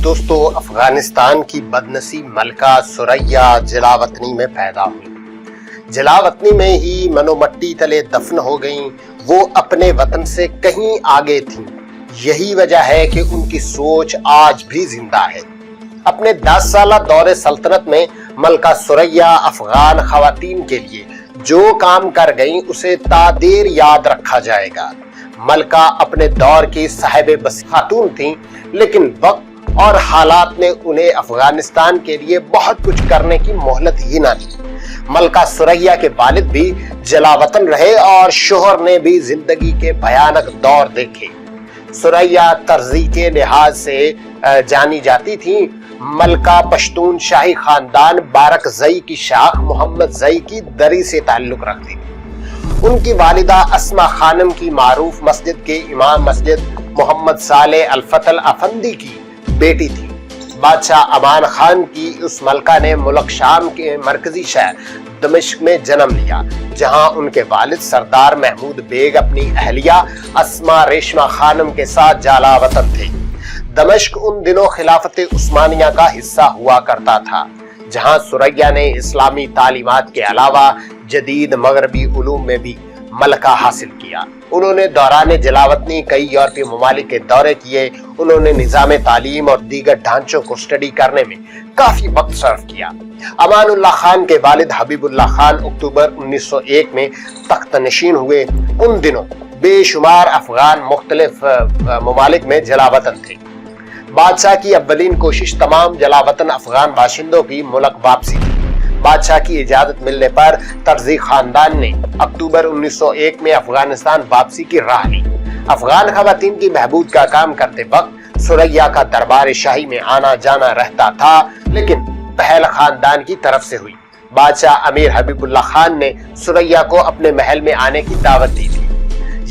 دوستو، افغانستان کی بدنصیب ملکہ ثریا جلاوطنی میں پیدا ہوئی۔ جلاوطنی میں ہی منو مٹی تلے دفن ہو گئیں۔ وہ اپنے وطن سے کہیں آگے تھیں۔ یہی وجہ ہے کہ ان کی سوچ آج بھی زندہ ہے۔ اپنے 10 سالہ دور سلطنت میں ملکہ ثریا افغان خواتین کے لیے جو کام کر گئیں اسے تا دیر یاد رکھا جائے گا۔ ملکہ اپنے دور کی صاحب بس خاتون تھیں، لیکن وقت اور حالات نے انہیں افغانستان کے لیے بہت کچھ کرنے کی مہلت ہی نہ دی۔ ملکہ ثریا کے والد بھی جلاوطن رہے اور شوہر نے بھی زندگی کے بھیانک دور دیکھے۔ ثریا ترزی کے لحاظ سے جانی جاتی تھیں۔ ملکہ پشتون شاہی خاندان بارک زئی کی شاخ محمد زئی کی دری سے تعلق رکھتی تھی۔ ان کی والدہ اسما خانم کی معروف مسجد کے امام مسجد محمد صالح الفتل افندی کی بیٹی تھی۔ بادشاہ امان خان کی اس ملکہ نے ملک شام کے مرکزی شہر دمشق میں جنم لیا، جہاں ان کے والد سردار محمود بیگ اپنی اہلیہ اسما ریشمہ خانم کے ساتھ جالا وطن تھے۔ دمشق ان دنوں خلافت عثمانیہ کا حصہ ہوا کرتا تھا، جہاں ثریا نے اسلامی تعلیمات کے علاوہ جدید مغربی علوم میں بھی ملکہ حاصل کیا۔ انہوں نے دوران جلاوطنی کئی یورپی ممالک کے دورے کیے۔ انہوں نے نظام تعلیم اور دیگر ڈھانچوں کو اسٹڈی کرنے میں کافی وقت صرف کیا۔ امان اللہ خان کے والد حبیب اللہ خان اکتوبر 1901 میں تخت نشین ہوئے۔ ان دنوں بے شمار افغان مختلف ممالک میں جلاوطن تھے۔ بادشاہ کی اولین کوشش تمام جلاوطن افغان باشندوں کی ملک واپسی تھی۔ بادشاہ کی اجازت ملنے پر ترزی خاندان نے اکتوبر 1901 میں افغانستان واپسی کی راہ لی۔ افغان خواتین کی بہبود کا کام کرتے وقت ثریا کا دربار شاہی میں آنا جانا رہتا تھا، لیکن پہل خاندان کی طرف سے ہوئی۔ بادشاہ امیر حبیب اللہ خان نے ثریا کو اپنے محل میں آنے کی دعوت دی تھی۔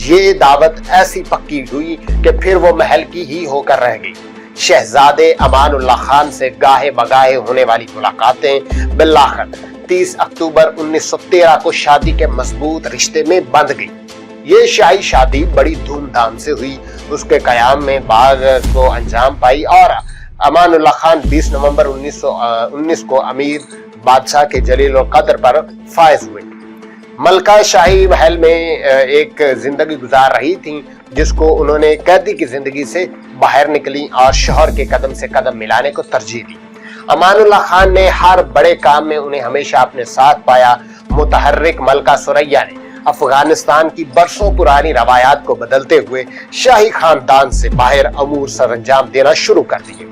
یہ دعوت ایسی پکی ہوئی کہ پھر وہ محل کی ہی ہو کر رہ گئی۔ شہزادے امان اللہ خان سے گاہے بگاہے ہونے والی ملاقاتیں بالآخر 30 اکتوبر 1913 کو شادی کے مضبوط رشتے میں بندھ گئی۔ یہ شاہی شادی بڑی دھوم دھام سے ہوئی۔ اس کے قیام میں باغ کو انجام پائی اور امان اللہ خان 20 نومبر 1919 کو امیر بادشاہ کے جلیل القدر پر فائز ہوئے۔ ملکہ شاہی محل میں ایک زندگی گزار رہی تھیں، جس کو انہوں نے قیدی کی زندگی سے باہر نکلی اور شوہر کے قدم سے قدم ملانے کو ترجیح دی۔ امان اللہ خان نے ہر بڑے کام میں انہیں ہمیشہ اپنے ساتھ پایا۔ متحرک ملکہ ثریا نے افغانستان کی برسوں پرانی روایات کو بدلتے ہوئے شاہی خاندان سے باہر امور سر انجام دینا شروع کر دیے۔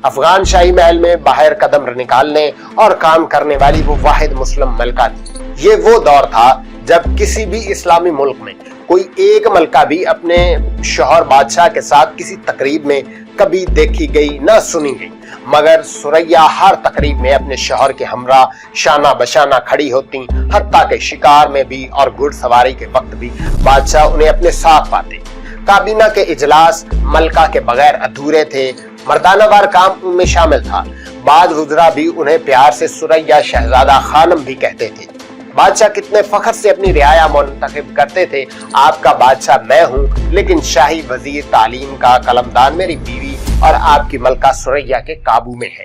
افغان شاہی محل میں باہر قدم نکالنے اور کام کرنے والی وہ واحد مسلم ملکہ تھی۔ یہ وہ دور تھا جب کسی بھی اسلامی ملک میں کوئی ایک ملکہ بھی اپنے شوہر بادشاہ کے ساتھ کسی تقریب میں کبھی دیکھی گئی نہ سنی گئی، مگر ثریا ہر تقریب میں اپنے شوہر کے ہمراہ شانہ بشانہ کھڑی ہوتی، حتیٰ کہ شکار میں بھی اور گھڑ سواری کے وقت بھی بادشاہ انہیں اپنے ساتھ پاتے۔ کابینہ کے اجلاس ملکہ کے بغیر ادھورے تھے۔ مردانہ وار کام ان میں شامل تھا۔ بعض وزراء بھی انہیں پیار سے ثریا شہزادہ خانم بھی کہتے تھے۔ بادشاہ کتنے فخر سے اپنی رعایا منتخب کرتے تھے۔ آپ کا بادشاہ میں ہوں، لیکن شاہی وزیر تعلیم کا قلمدان میری بیوی اور آپ کی ملکہ ثریا کے قابو میں ہے۔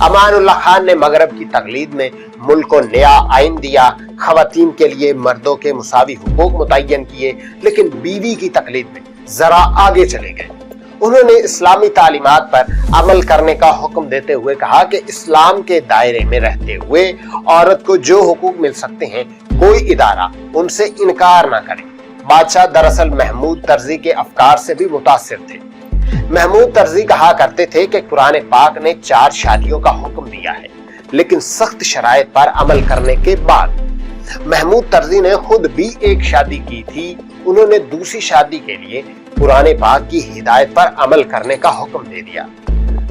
امان اللہ خان نے مغرب کی تقلید میں ملک کو نیا آئین دیا، خواتین کے لیے مردوں کے مساوی حقوق متعین کیے، لیکن بیوی کی تقلید میں ذرا آگے چلے گئے۔ انہوں نے اسلامی تعلیمات پر عمل کرنے کا حکم دیتے ہوئے کہا کہ اسلام کے دائرے میں رہتے ہوئے عورت کو جو حقوق مل سکتے ہیں کوئی ادارہ ان سے انکار نہ کرے۔ بادشاہ دراصل محمود ترزی کے افکار سے بھی متاثر تھے۔ محمود ترزی کہا کرتے تھے کہ قرآن پاک نے 4 شادیوں کا حکم دیا ہے، لیکن سخت شرائط پر عمل کرنے کے بعد۔ محمود ترزی نے خود بھی ایک شادی کی تھی۔ انہوں نے دوسری شادی کے لیے قرآن پاک کی ہدایت پر عمل کرنے کا حکم دے دیا۔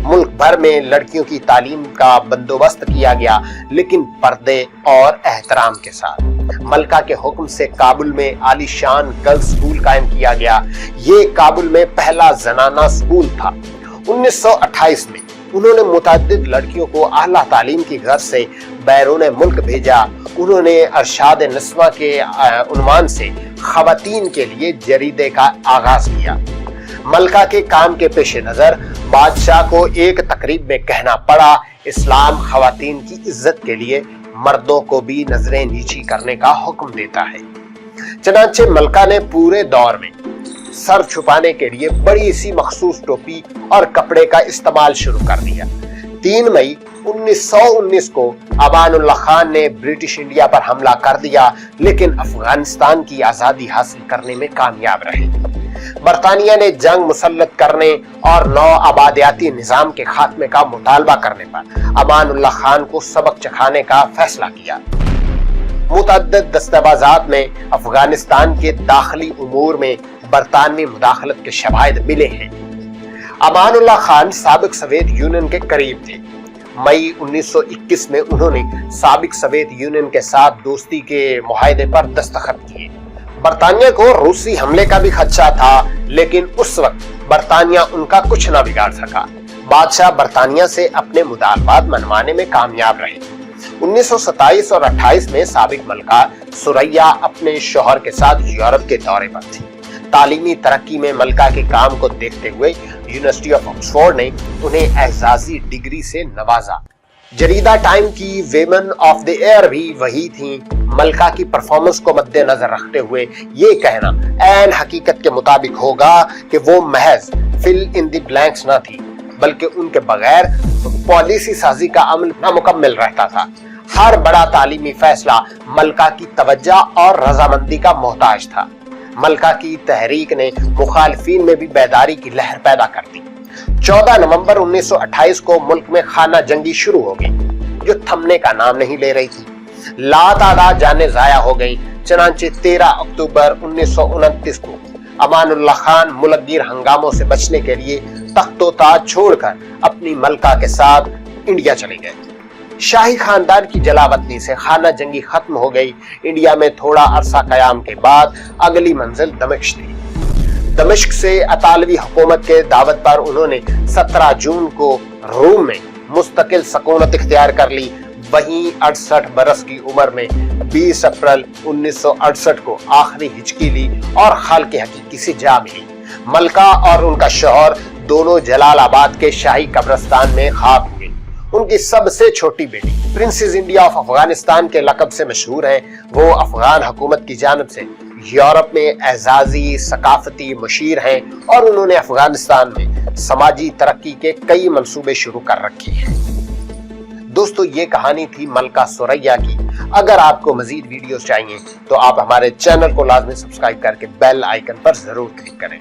ملک بھر میں لڑکیوں کی تعلیم کا بندوبست کیا گیا، لیکن پردے اور احترام کے ساتھ۔ ملکہ کے حکم سے کابل میں عالی شان گرلز اسکول قائم کیا گیا۔ یہ کابل میں پہلا زنانہ اسکول تھا۔ 1928 میں انہوں نے متعدد لڑکیوں کو اعلیٰ تعلیم کی غرض سے بیرون ملک بھیجا۔ انہوں نے ارشاد نسواں کے عنوان سے خواتین کے لیے جریدے کا آغاز کیا۔ ملکہ کے کام کے پیش نظر بادشاہ کو ایک تقریب میں کہنا پڑا، اسلام خواتین کی عزت کے لیے مردوں کو بھی نظریں نیچی کرنے کا حکم دیتا ہے۔ چنانچہ ملکہ نے پورے دور میں سر چھپانے کے لیے بڑی سی مخصوص ٹوپی اور کپڑے کا استعمال شروع کر دیا۔ 3 مئی 1919 کو امان اللہ خان نے برٹش انڈیا پر حملہ کر دیا، لیکن افغانستان کی آزادی حاصل کرنے میں کامیاب رہے۔ برطانیہ نے جنگ مسلط کرنے اور نو آبادیاتی نظام کے خاتمے کا مطالبہ کرنے پر امان اللہ خان کو سبق چکھانے کا فیصلہ کیا۔ متعدد دستاویزات میں افغانستان کے داخلی امور میں برطانوی مداخلت کے شواہد ملے ہیں۔ امان اللہ خان سابق سوویت یونین کے قریب تھے۔ مئی 1921 میں انہوں نے سابق سوویت یونین کے ساتھ دوستی کے معاہدے پر دستخط کیے۔ برطانیہ کو روسی حملے کا بھی خدشہ تھا، لیکن اس وقت برطانیہ ان کا کچھ نہ بگاڑ سکا۔ بادشاہ برطانیہ سے اپنے مطالبات منوانے میں کامیاب رہے۔ 1927 اور 28 میں سابق ملکہ ثریا اپنے شوہر کے ساتھ یورپ کے دورے پر تھی۔ تعلیمی ترقی میں ملکہ کے کام کو دیکھتے ہوئے یونیورسٹی آف آکسفورڈ نے انہیں اعزازی ڈگری سے نوازا۔ جریدہ ٹائم کی ویمن آف دی ایئر بھی وہی تھیں۔ ملکہ کی پرفارمنس کو مد نظر رکھتے ہوئے یہ کہنا عین حقیقت کے مطابق ہوگا کہ وہ محض فل ان دی بلینکس نہ تھی، بلکہ ان کے بغیر پالیسی سازی کا عمل نامکمل رہتا تھا۔ ہر بڑا تعلیمی فیصلہ ملکہ کی توجہ اور رضامندی کا محتاج تھا۔ ملکہ کی تحریک نے مخالفین میں بھی بیداری کی لہر پیدا کر دی۔ 14 نومبر 1928 کو ملک میں خانہ جنگی شروع ہو گئی، جو تھمنے کا نام نہیں لے رہی تھی۔ لاتعداد جانیں ضائع ہو گئیں۔ چنانچہ 13 اکتوبر 1929 کو امان اللہ خان ملک گیر ہنگاموں سے بچنے کے لیے تخت و تاج چھوڑ کر اپنی ملکہ کے ساتھ انڈیا چلے گئے۔ شاہی خاندان کی جلاوطنی سے خانہ جنگی ختم ہو گئی۔ انڈیا میں تھوڑا عرصہ قیام کے بعد اگلی منزل دمشق تھی۔ دمشق سے اطالوی حکومت کے دعوت پر انہوں نے 17 جون کو روم میں مستقل سکونت اختیار کر لی۔ وہیں 68 برس کی عمر میں 20 اپریل 1968 کو آخری ہچکی لی اور خالق حقیقی سے جا ملی۔ ملکہ اور ان کا شوہر دونوں جلال آباد کے شاہی قبرستان میں خاک ہوئے۔ ان کی سب سے چھوٹی بیٹی پرنسز انڈیا آف افغانستان کے لقب سے مشہور ہیں۔ وہ افغان حکومت کی جانب سے یورپ میں اعزازی ثقافتی مشیر ہیں اور انہوں نے افغانستان میں سماجی ترقی کے کئی منصوبے شروع کر رکھے ہیں۔ دوستو، یہ کہانی تھی ملکہ ثریا کی۔ اگر آپ کو مزید ویڈیوز چاہیے تو آپ ہمارے چینل کو لازمی سبسکرائب کر کے بیل آئیکن پر ضرور کلک کریں۔